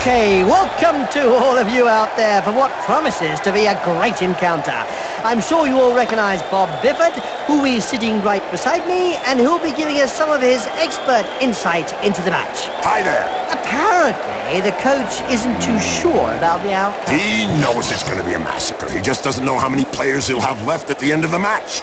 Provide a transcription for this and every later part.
Okay, welcome to all of you out there for what promises to be a great encounter. I'm sure you all recognise Bob Bifford, who is sitting right beside me, and who'll be giving us some of his expert insight into the match. Hi there. Apparently, the coach isn't too sure about the outcome. He knows it's going to be a massacre. He just doesn't know how many players he'll have left at the end of the match.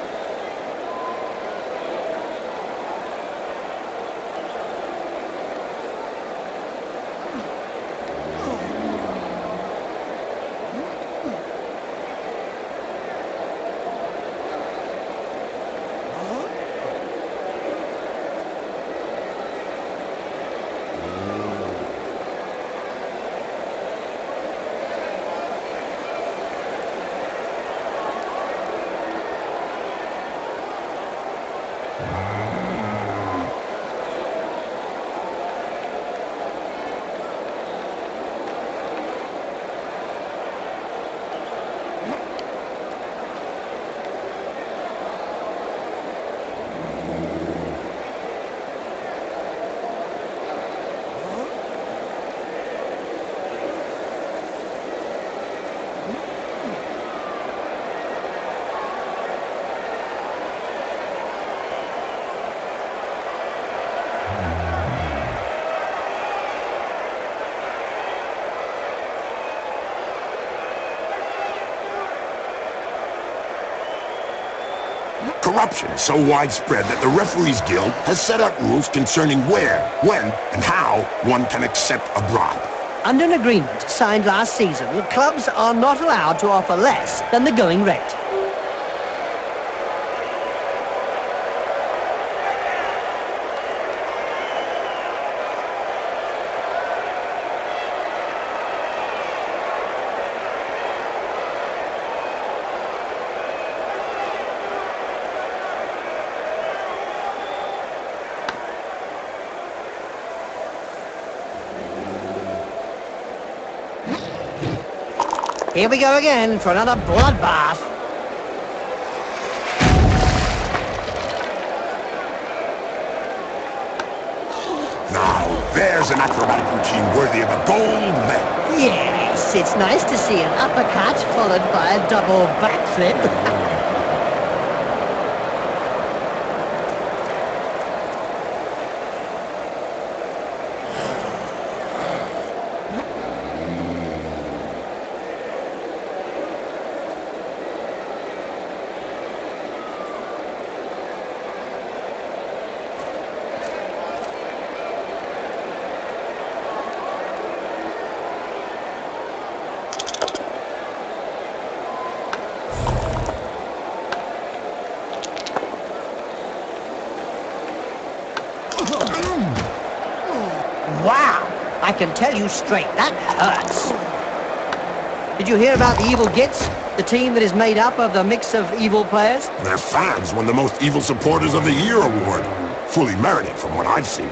Corruption is so widespread that the Referees Guild has set out rules concerning where, when, and how one can accept a bribe. Under an agreement signed last season, clubs are not allowed to offer less than the going rate. Here we go again for another bloodbath. Now, there's an acrobatic routine worthy of a gold medal. Yes, it's nice to see an uppercut followed by a double backflip. Wow, I can tell you straight, that hurts. Did you hear about the Evil Gits? The team that is made up of the mix of evil players? Their fans won the Most Evil Supporters of the Year award. Fully merited from what I've seen.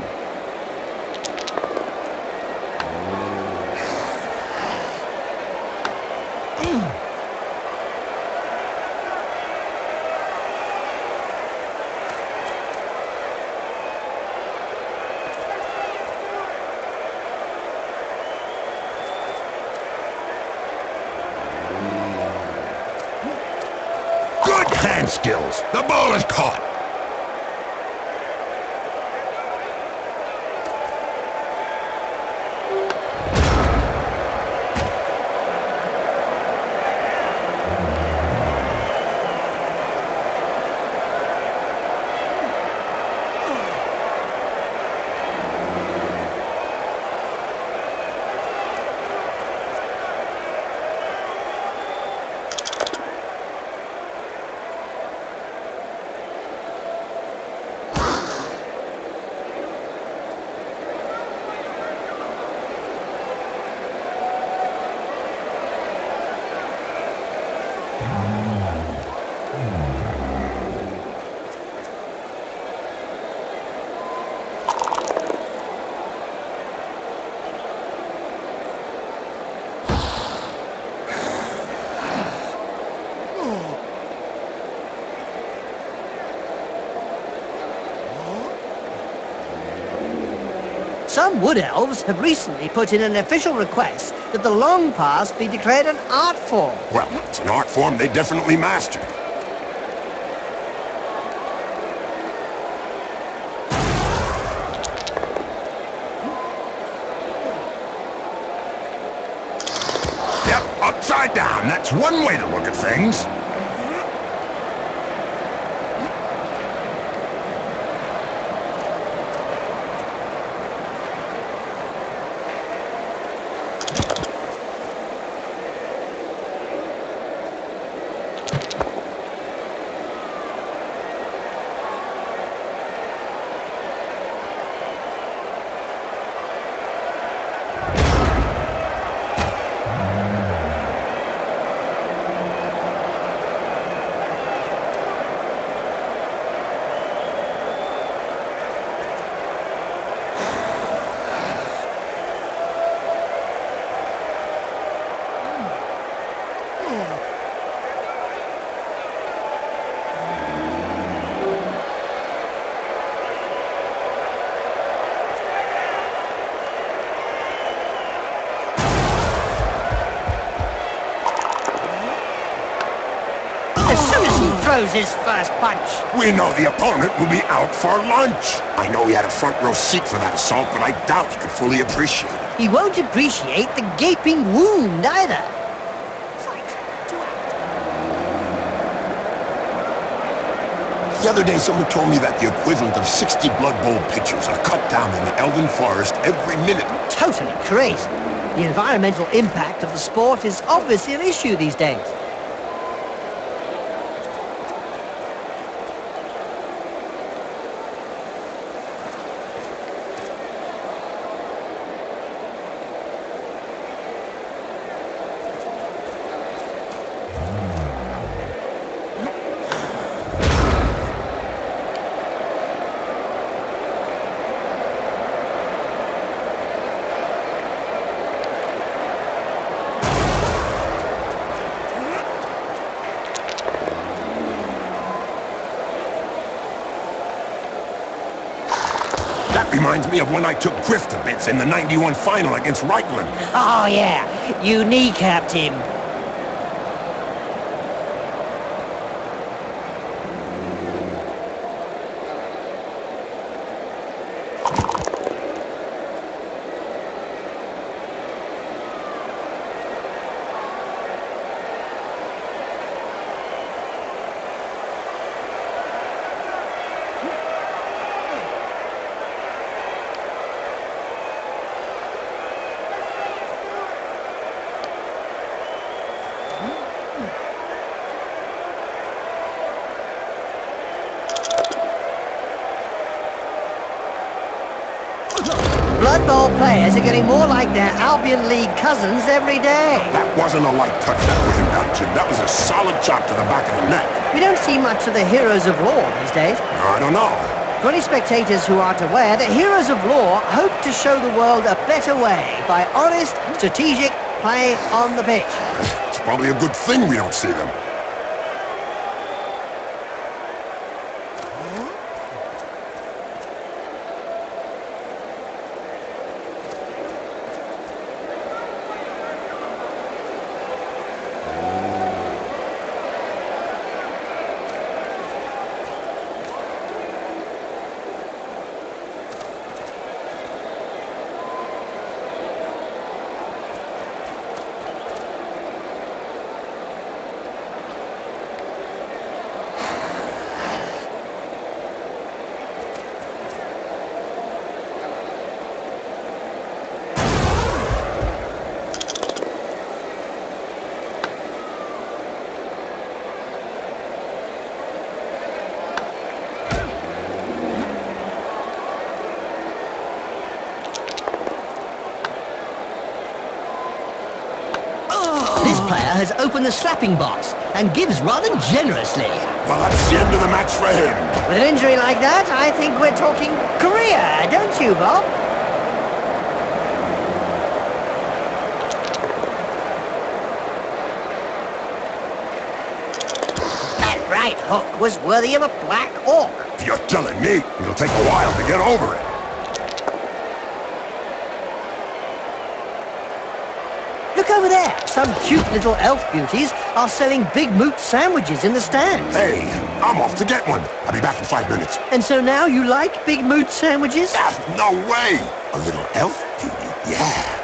Good hand skills. The ball is caught. some wood elves have recently put in an official request that the long pass be declared an art form. Well, it's an art form they definitely mastered. Yep, upside down. That's one way to look at things. As soon as he throws his first punch. We know the opponent will be out for lunch. I know he had a front row seat for that assault, but I doubt he could fully appreciate it. He won't appreciate the gaping wound either. The other day, someone told me that the equivalent of 60 Blood Bowl pitchers are cut down in the Elven Forest every minute. Totally crazy. The environmental impact of the sport is obviously an issue these days. That reminds me of when I took Griff to bits in the '91 final against Reichland. Oh yeah, you kneecapped him. Blood Bowl players are getting more like their Albion League cousins every day. That wasn't a light touch that put him down, Jim. That was a solid chop to the back of the neck. We don't see much of the heroes of law these days. I don't know. For any spectators who aren't aware, the heroes of law hope to show the world a better way by honest, strategic play on the pitch. It's probably a good thing we don't see them. This player has opened the slapping box and gives rather generously. Well, that's the end of the match for him. With an injury like that, I think we're talking career, don't you, Bob? That right hook was worthy of a black orc. You're telling me it'll take a while to get over it. some cute little elf beauties are selling big moot sandwiches in the stands. Hey, I'm off to get one. I'll be back in 5 minutes. And so now you like big moot sandwiches? Ah, no way! A little elf beauty, yeah.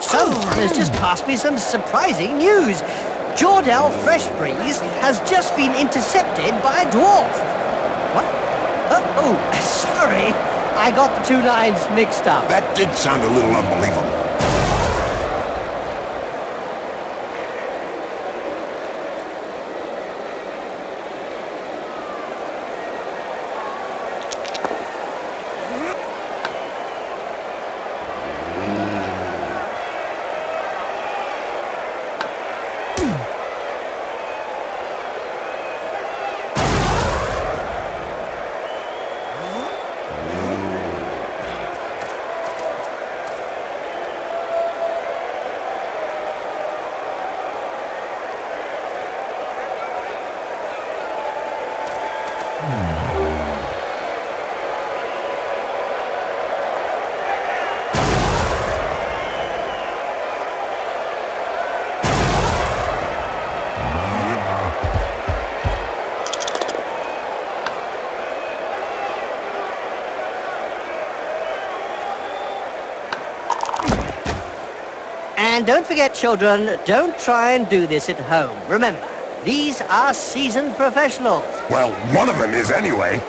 Someone has just passed me some surprising news. Jordell Fresh Breeze has just been intercepted by a dwarf. What? Oh, sorry. I got the two lines mixed up. That did sound a little unbelievable. And don't forget, children, don't try and do this at home. Remember, these are seasoned professionals. Well, one of them is anyway.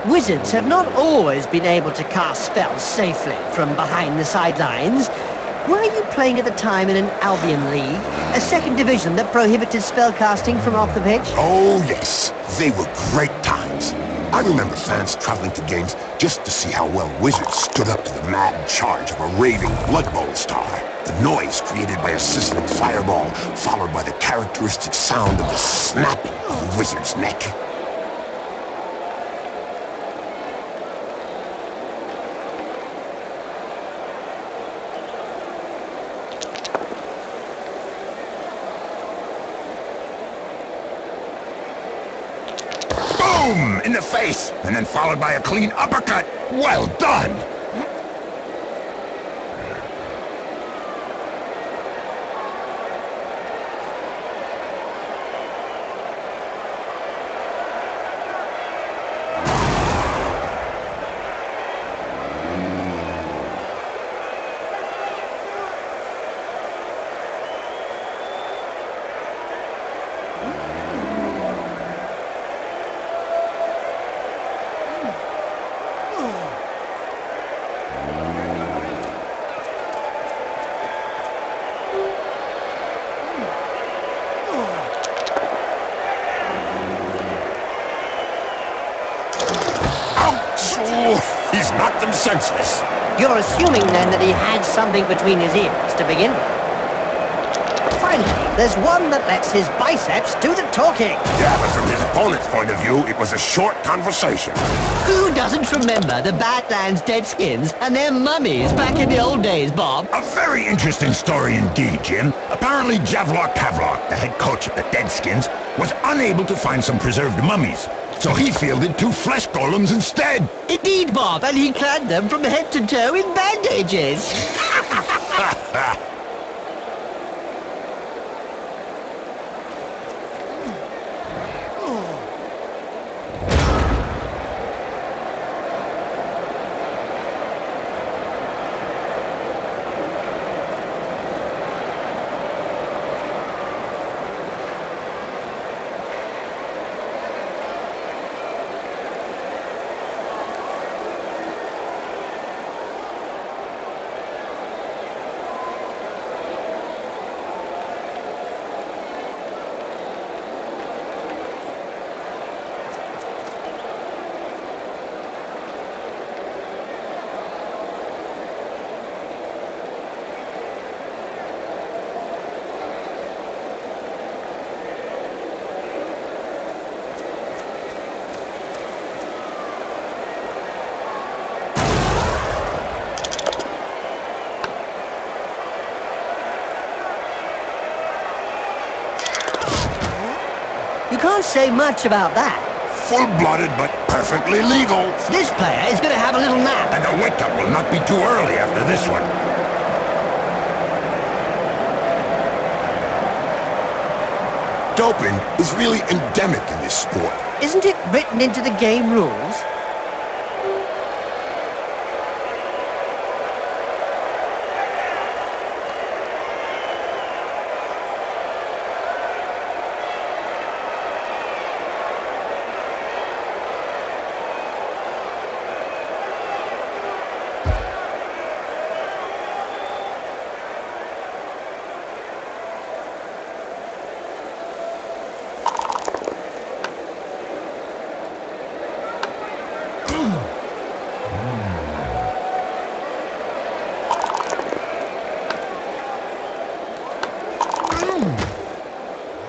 Wizards have not always been able to cast spells safely from behind the sidelines. Were you playing at the time in an Albion League, a second division that prohibited spellcasting from off the pitch? Oh, yes. They were great times. I remember fans traveling to games just to see how well Wizards stood up to the mad charge of a raving Blood Bowl star. The noise created by a sizzling fireball, followed by the characteristic sound of the snapping of the Wizard's neck. Boom! In the face, and then followed by a clean uppercut. Well done! He's knocked them senseless. You're assuming, then, that he had something between his ears to begin with. Finally, There's one that lets his biceps do the talking. Yeah, but from his opponent's point of view, it was a short conversation. Who doesn't remember the Badlands Deadskins and their mummies back in the old days, Bob? A very interesting story indeed, Jim. Apparently Javlok Pavlok, the head coach of the Deadskins, was unable to find some preserved mummies. So he fielded 2 flesh golems instead. Indeed, Bob, and he clad them from head to toe in bandages. You can't say much about that. Full-blooded, but perfectly legal. This player is going to have a little nap. And the wake-up will not be too early after this one. Doping is really endemic in this sport. Isn't it written into the game rules?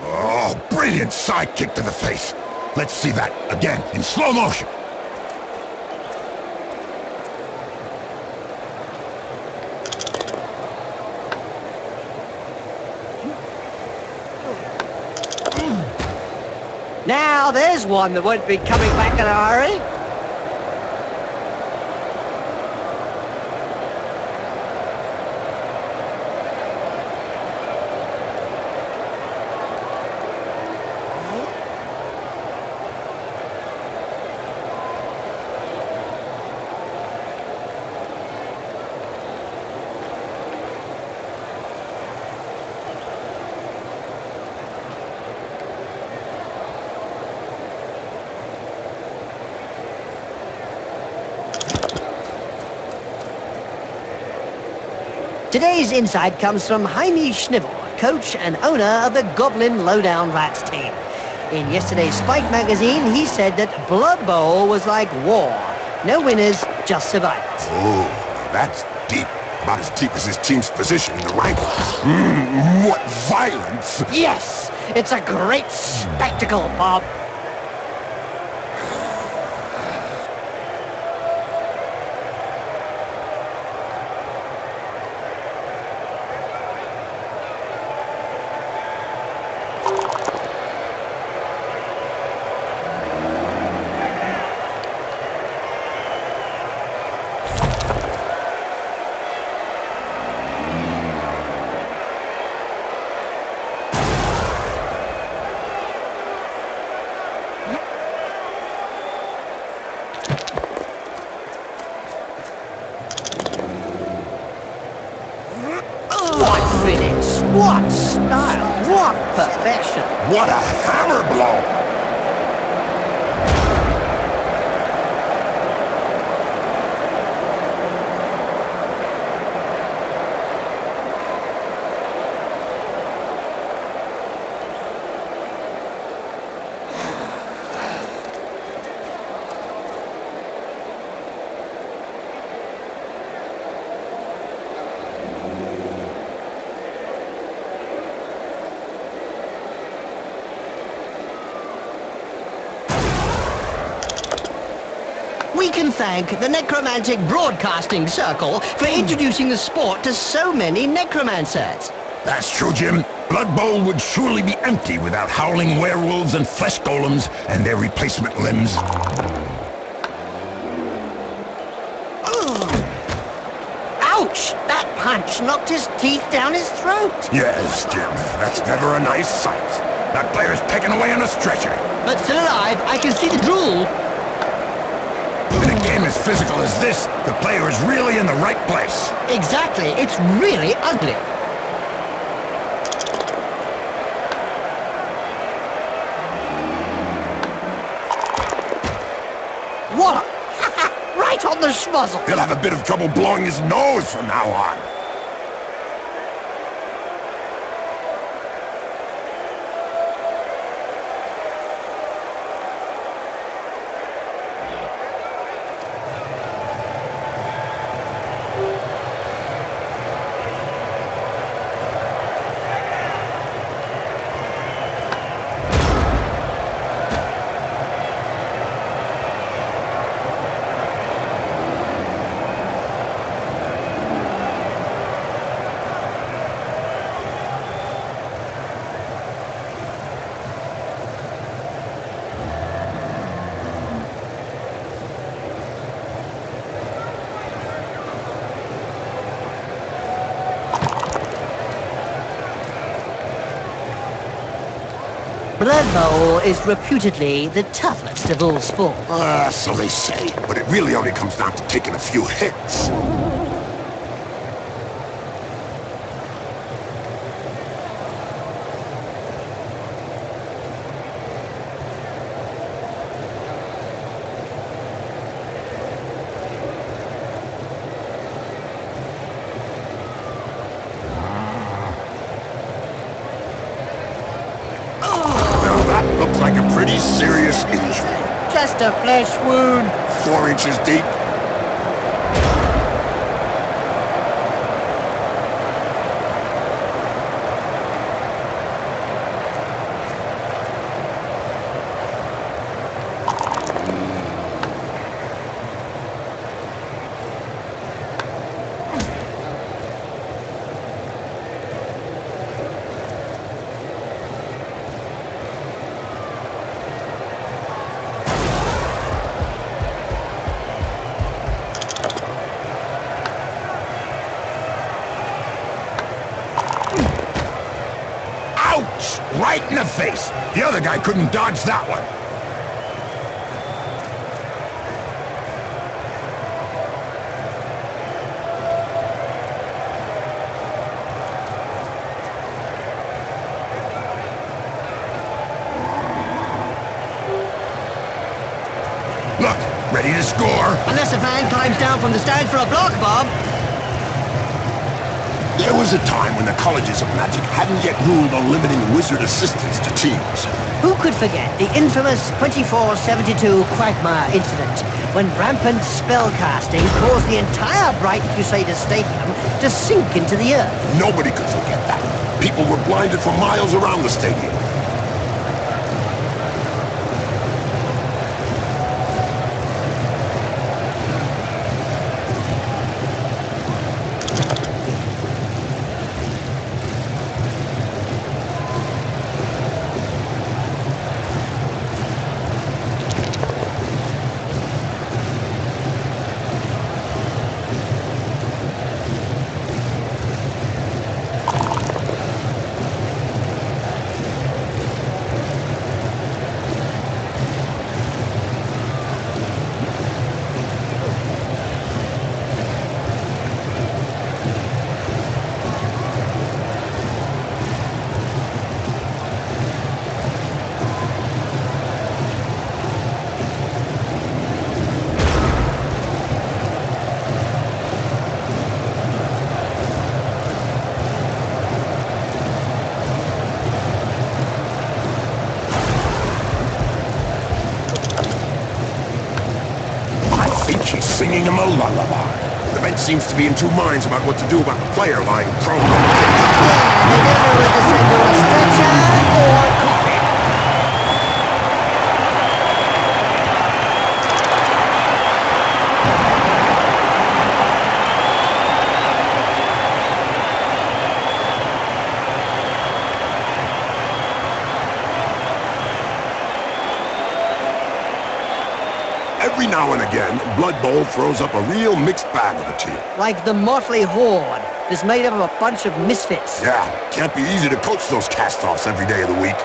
Oh, brilliant side kick to the face. Let's see that again in slow motion. Now, there's one that won't be coming back in a hurry. Today's insight comes from Jaime Schnivel, coach and owner of the Goblin Lowdown Rats team. In yesterday's Spike magazine, he said that Blood Bowl was like war. No winners, just survivors. Oh, that's deep. About as deep as his team's position in the rankings. What violence! Yes, it's a great spectacle, Bob. What finish, what style, what perfection. What a hammer blow! We can thank the Necromantic Broadcasting Circle for introducing the sport to so many necromancers. That's true, Jim. Blood Bowl would surely be empty without howling werewolves and flesh golems and their replacement limbs. Ouch! That punch knocked his teeth down his throat. Yes, Jim. That's never a nice sight. That player's taken away on a stretcher. But still alive, I can see the drool. In a game as physical as this, the player is really in the right place. Exactly. It's really ugly. What? Right on the schmuzzle. He'll have a bit of trouble blowing his nose from now on. Blood Bowl is reputedly the toughest of all sports. So they say, but it really only comes down to taking a few hits. Looks like a pretty serious injury. Just a flesh wound. 4 inches deep. Ouch! Right in the face. The other guy couldn't dodge that one. Look, ready to score. Unless a fan climbs down from the stand for a block, Bob. There was a time when the colleges of magic hadn't yet ruled on limiting wizard assistants to teams. Who could forget the infamous 2472 Quagmire incident, when rampant spellcasting caused the entire Bright Crusader Stadium to sink into the earth? Nobody could forget that. People were blinded for miles around the stadium. She's singing him a lullaby. The bench seems to be in two minds about what to do about the player lying prone. They don't know whether to send her a stretcher or coffin. Every now and again, Blood Bowl throws up a real mixed bag of a team. Like the Motley Horde, that's made up of a bunch of misfits. Yeah, can't be easy to coach those cast-offs every day of the week.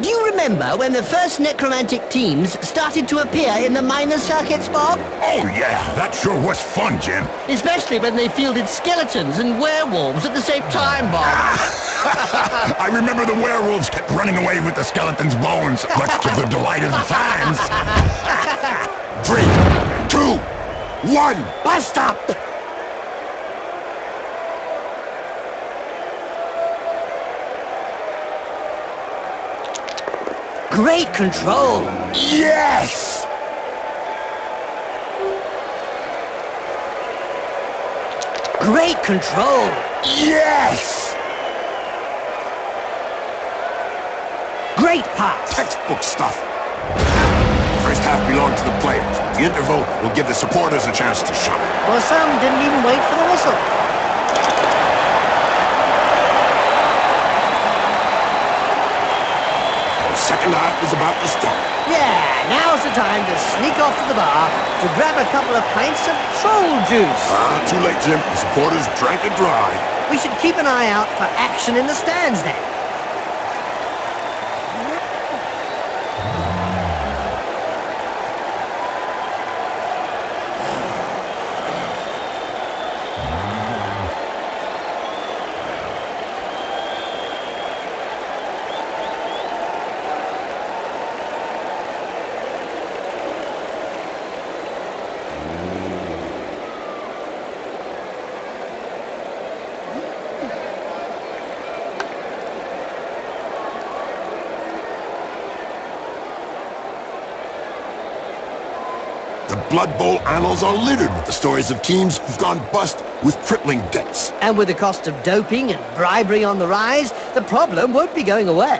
Do you remember when the first necromantic teams started to appear in the minor circuits, Bob? Oh yeah, that sure was fun, Jim. Especially when they fielded skeletons and werewolves at the same time, Bob. I remember the werewolves kept running away with the skeleton's bones, much to the delight of the fans. 3, 2, 1. Bust up! Great control! Yes! Great control! Yes! Great pass! Textbook stuff. First half belonged to the players. The interval will give the supporters a chance to shine. Well, some didn't even wait for the whistle. Second half is about to start. Yeah, now's the time to sneak off to the bar to grab a couple of pints of troll juice. Too late, Jim. The supporters drank it dry. We should keep an eye out for action in the stands then. The Blood Bowl annals are littered with the stories of teams who've gone bust with crippling debts. And with the cost of doping and bribery on the rise, the problem won't be going away.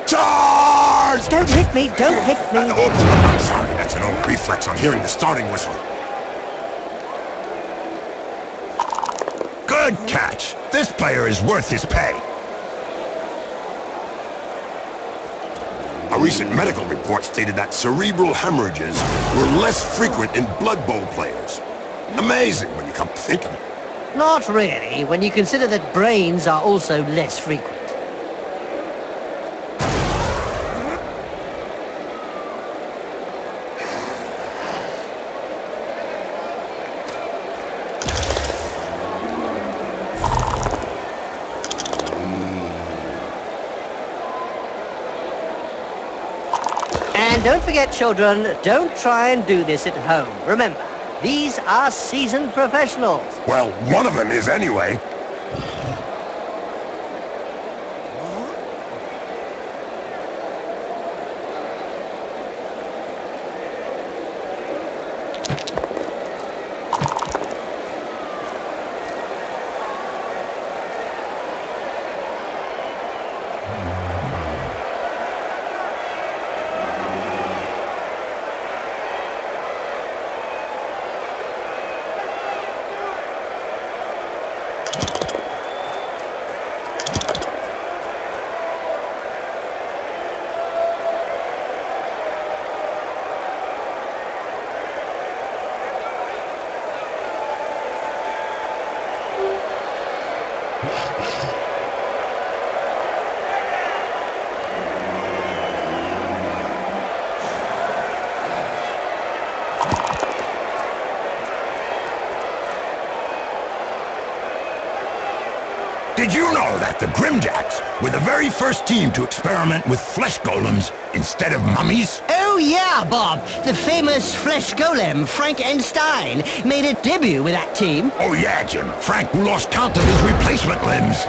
Charge! Don't hit me, don't hit me. I'm sorry, that's an old reflex on hearing the starting whistle. Good catch. This player is worth his pay. A recent medical report stated that cerebral hemorrhages were less frequent in Blood Bowl players. Amazing when you come to think of it. Not really, when you consider that brains are also less frequent. And don't forget, children, don't try and do this at home. Remember, these are seasoned professionals. Well, one of them is anyway. Did you know that the Grimjacks were the very first team to experiment with flesh golems instead of mummies? Oh yeah, Bob. The famous flesh golem, Frank Einstein, made a debut with that team. Oh yeah, Jim. Frank lost count of his replacement limbs.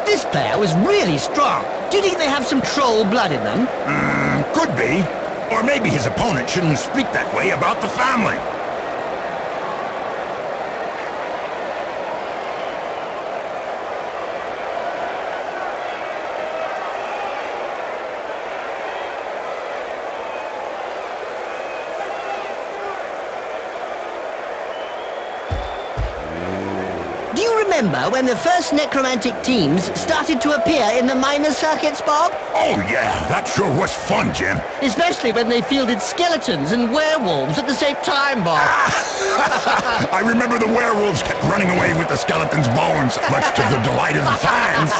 This player was really strong. Do you think they have some troll blood in them? Could be. Or maybe his opponent shouldn't speak that way about the family. Do you remember when the first necromantic teams started to appear in the minor circuits, Bob? Oh yeah, that sure was fun, Jim. Especially when they fielded skeletons and werewolves at the same time, Bob. I remember the werewolves kept running away with the skeleton's bones, much to the delight of the fans.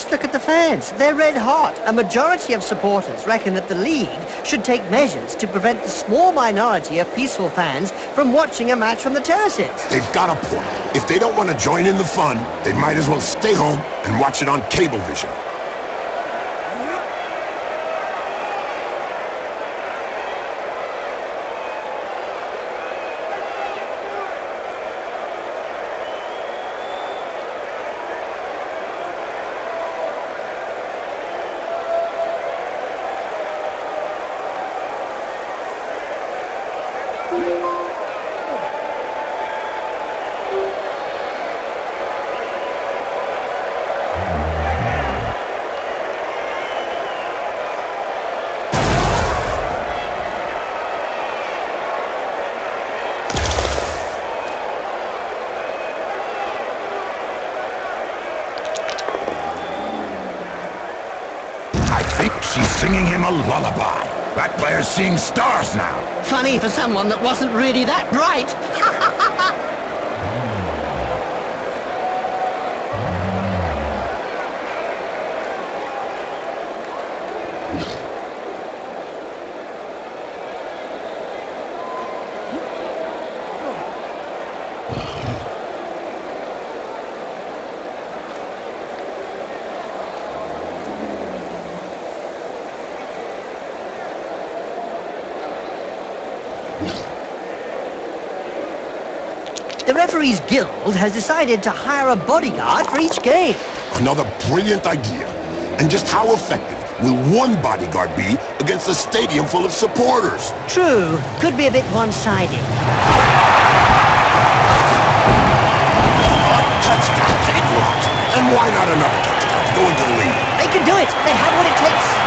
Just look at the fans. They're red hot. A majority of supporters reckon that the league should take measures to prevent the small minority of peaceful fans from watching a match from the terraces. They've got a point. If they don't want to join in the fun, they might as well stay home and watch it on Cablevision. I think she's singing him a lullaby. That player's seeing stars now. Funny for someone that wasn't really that bright. The Referees Guild has decided to hire a bodyguard for each game. Another brilliant idea. And just how effective will one bodyguard be against a stadium full of supporters? True, could be a bit one-sided. Touchdown, take lots. And why not another touchdown to go into the lead? They can do it. They have what it takes.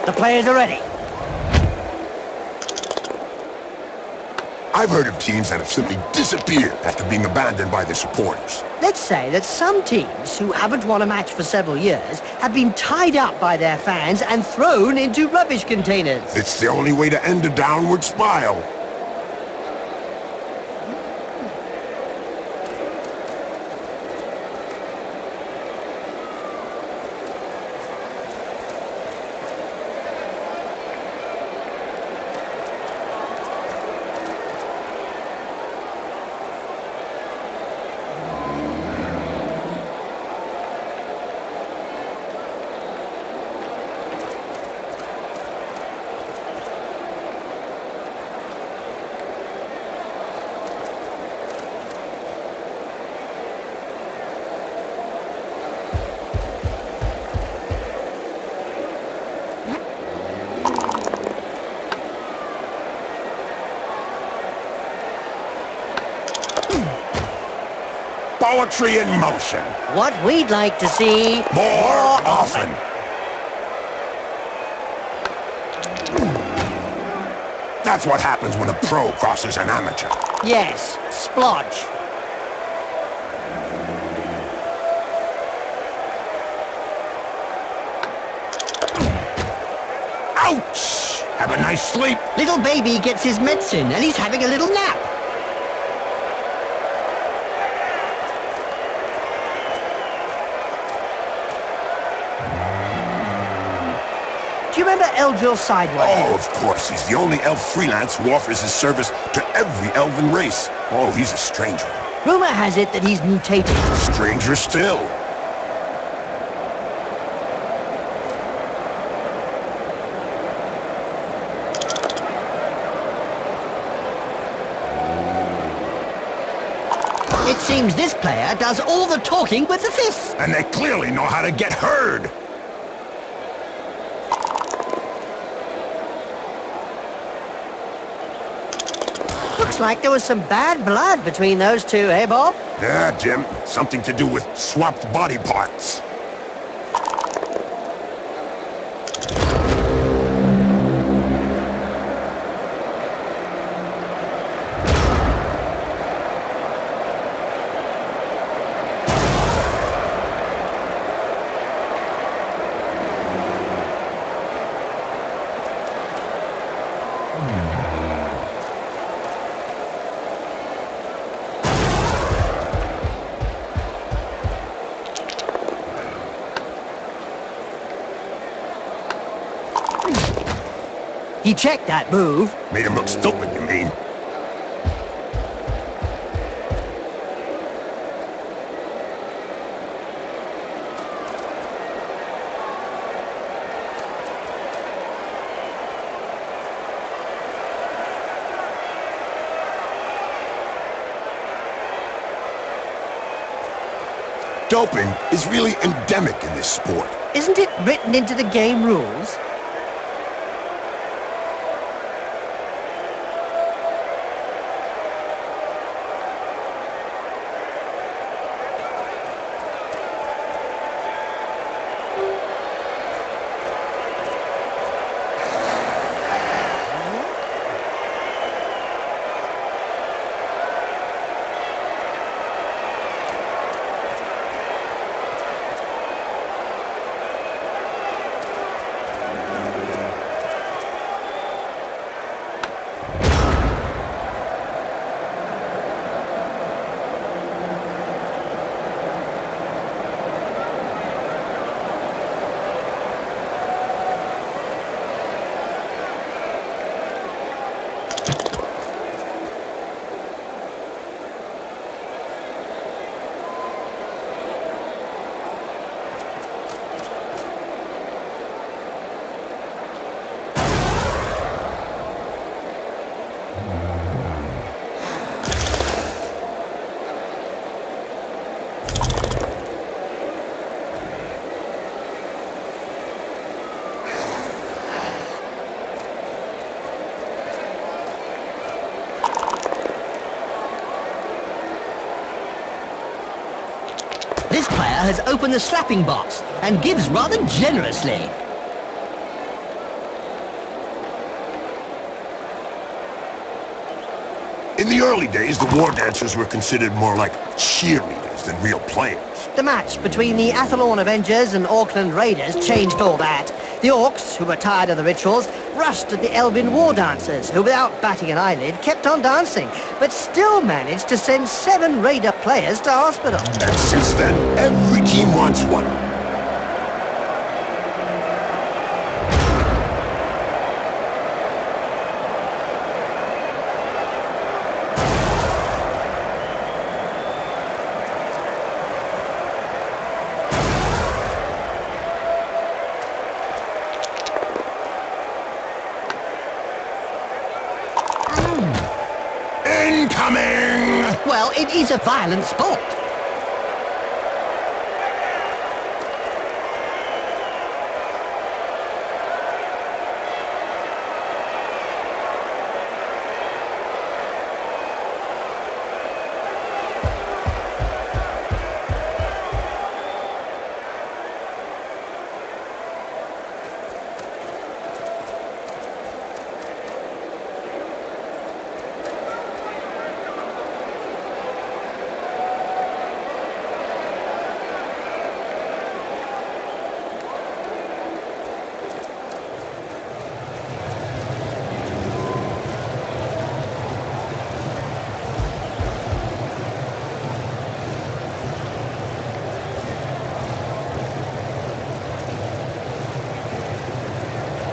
The players are ready. I've heard of teams that have simply disappeared after being abandoned by their supporters. Let's say that some teams who haven't won a match for several years have been tied up by their fans and thrown into rubbish containers. It's the only way to end a downward spiral. Poetry in motion. What we'd like to see More often. That's what happens when a pro crosses an amateur. Yes, splodge. Ouch! Have a nice sleep. Little baby gets his medicine and he's having a little nap. Do you remember Eldril Sideway? Oh, of course. He's the only elf freelance who offers his service to every elven race. Oh, he's a stranger. Rumor has it that he's mutated. Stranger still. It seems this player does all the talking with the fists. And they clearly know how to get heard. Looks like there was some bad blood between those two, eh, Bob? Yeah, Jim. Something to do with swapped body parts. He checked that move. Made him look stupid, you mean? Doping is really endemic in this sport. Isn't it written into the game rules? This player has opened the slapping box and gives rather generously. In the early days, the war dancers were considered more like cheerleaders than real players. The match between the Athlone Avengers and Auckland Raiders changed all that. The Orcs, who were tired of the rituals, rushed at the Elven war dancers, who without batting an eyelid kept on dancing, but still managed to send 7 Raider players to hospital. And since then, every team wants one. Incoming! Well, it is a violent sport.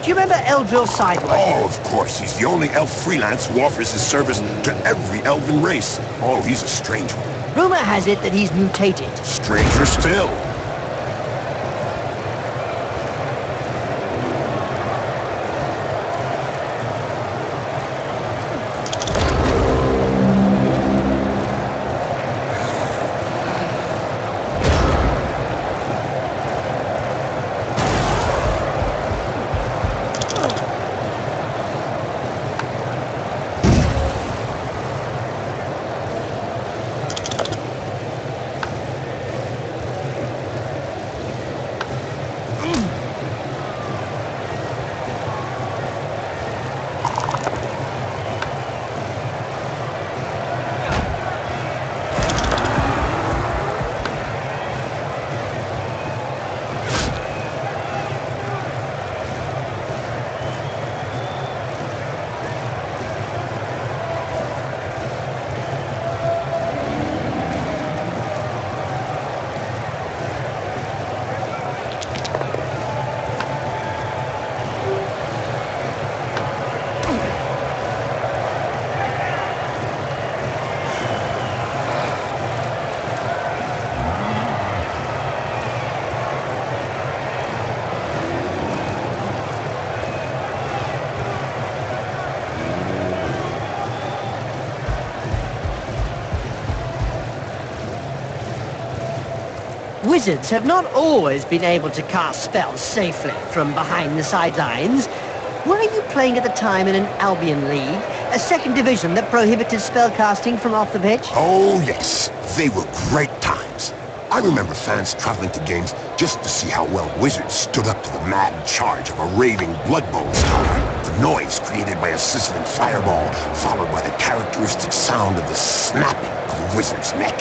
Do you remember Eldril Sideway? Oh, of course. He's the only elf freelance who offers his service to every elven race. Oh, he's a strange one. Rumor has it that he's mutated. Stranger still. Wizards have not always been able to cast spells safely from behind the sidelines. Were you playing at the time in an Albion League, a second division that prohibited spellcasting from off the pitch? Oh, yes. They were great times. I remember fans traveling to games just to see how well Wizards stood up to the mad charge of a raving Blood Bowl star. The noise created by a sizzling fireball, followed by the characteristic sound of the snapping of a wizard's neck.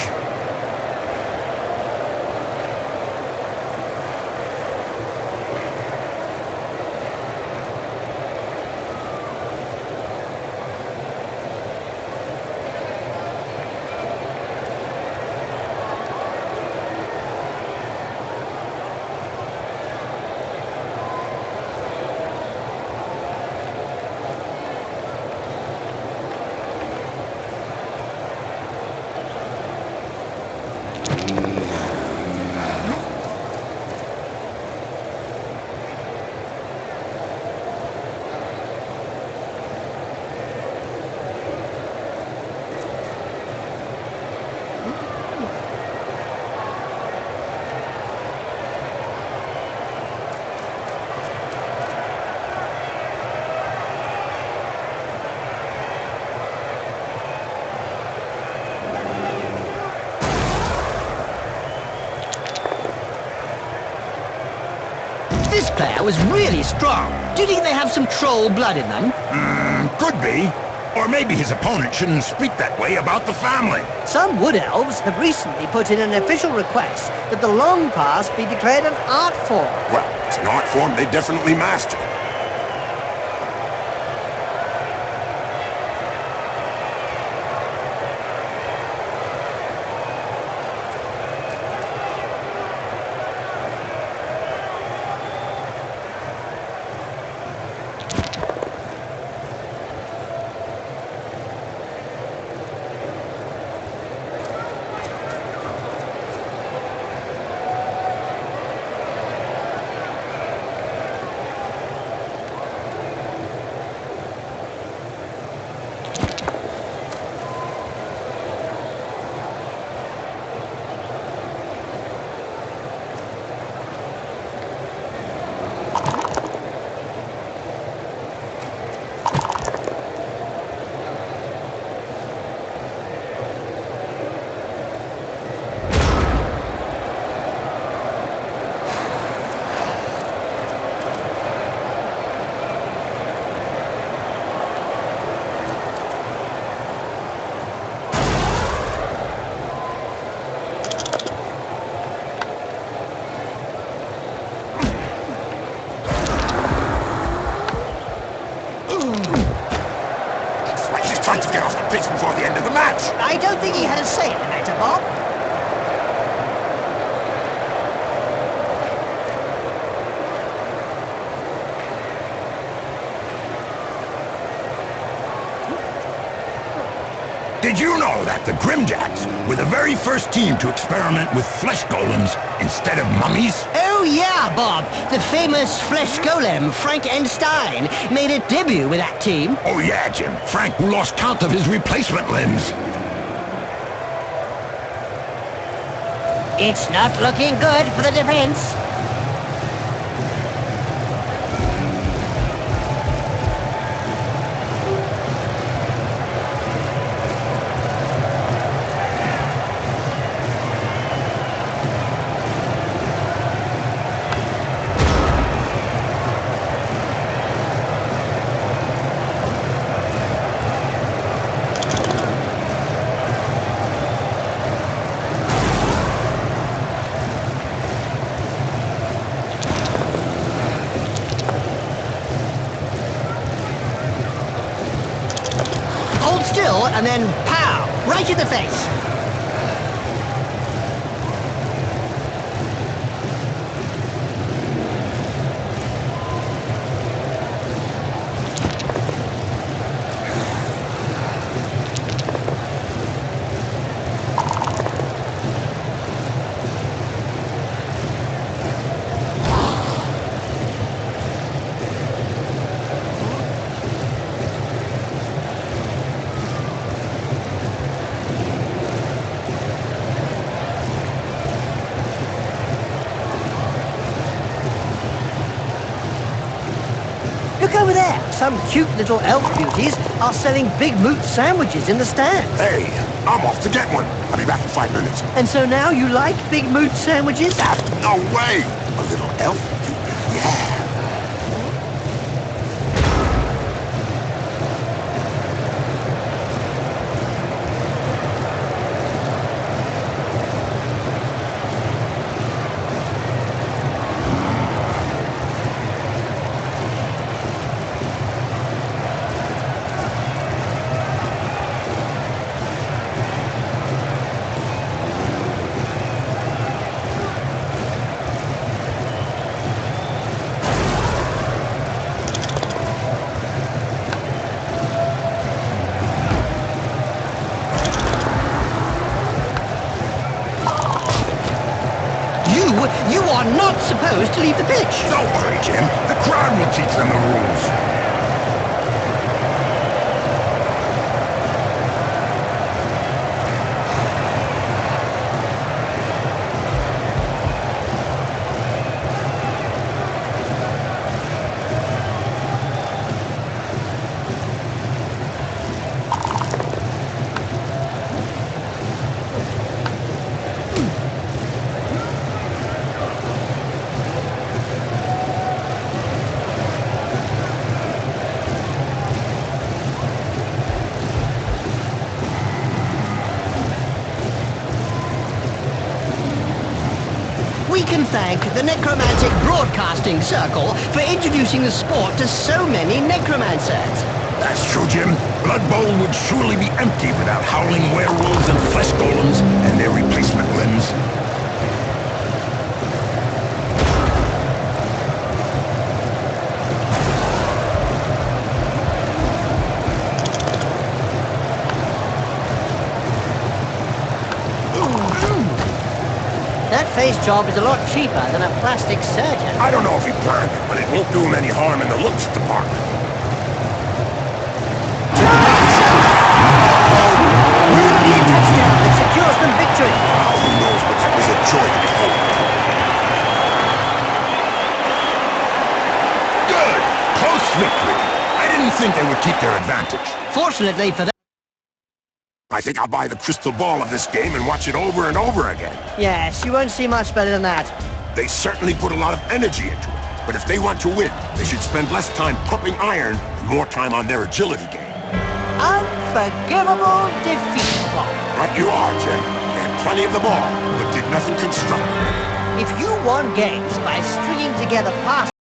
This player was really strong. Do you think they have some troll blood in them? Could be. Or maybe his opponent shouldn't speak that way about the family. Some wood elves have recently put in an official request that the long pass be declared an art form. Well, it's an art form they definitely mastered. Trying to get off the pitch before the end of the match. I don't think he had a say in the matter, Bob. Did you know that the Grimjacks were the very first team to experiment with flesh golems instead of mummies? Oh yeah, Bob. The famous flesh golem, Frankenstein, made a debut with that team. Oh yeah, Jim. Frank, who lost count of his replacement limbs. It's not looking good for the defense. Hold still, and then pow! Right in the face! Look over there. Some cute little elf beauties are selling Big Moot sandwiches in the stands. Hey, I'm off to get one. I'll be back in 5 minutes. And so now you like Big Moot sandwiches? No way! A little elf beauty, yeah. You are not supposed to leave the pitch. Don't worry, Jim. The crowd will teach them the rules. We can thank the Necromantic Broadcasting Circle for introducing the sport to so many necromancers. That's true, Jim. Blood Bowl would surely be empty without howling werewolves and flesh golems and their replacement limbs. That face job is a lot cheaper than a plastic surgeon. I don't know if he planned it, but it won't do him any harm in the looks department. Rudy touchdown that secures them victory. Oh, who knows, but that was a joy to behold. Good! Close victory. I didn't think they would keep their advantage. Fortunately for them. I think I'll buy the crystal ball of this game and watch it over and over again. Yes, you won't see much better than that. They certainly put a lot of energy into it. But if they want to win, they should spend less time pumping iron and more time on their agility game. Unforgivable defeat, Bob. Right you are, Jim. They had plenty of the ball, but did nothing constructive. If you won games by stringing together passes